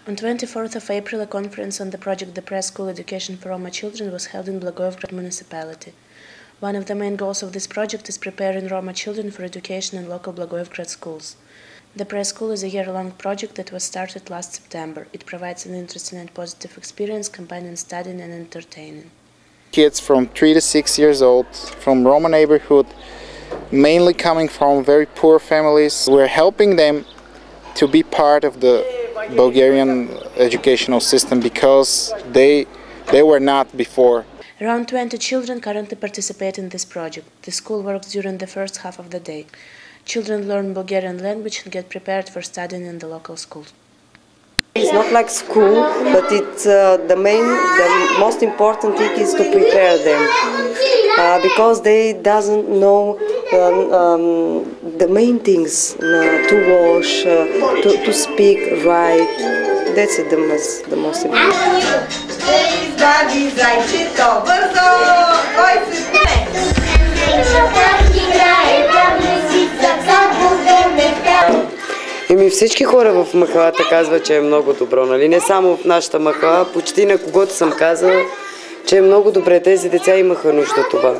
On 24th of April, a conference on the project The Preschool Education for Roma Children was held in Blagoevgrad municipality. One of the main goals of this project is preparing Roma children for education in local Blagoevgrad schools. The preschool is a year-long project that was started last September. It provides an interesting and positive experience combining studying and entertaining. Kids from 3 to 6 years old from Roma neighborhood, mainly coming from very poor families. We're helping them to be part of the Bulgarian educational system because they were not before. Around 20 children currently participate in this project. The school works during the first half of the day. Children learn Bulgarian language and get prepared for studying in the local schools. It's not like school, but it's the most important thing is to prepare them because they doesn't know the main things, to wash, to speak right. That's the most important. Всички хора в махалата казват, че е много добро, нали? Не само в нашата махала, почти на когото съм казала, че е много добре. Тези деца имаха нужда това.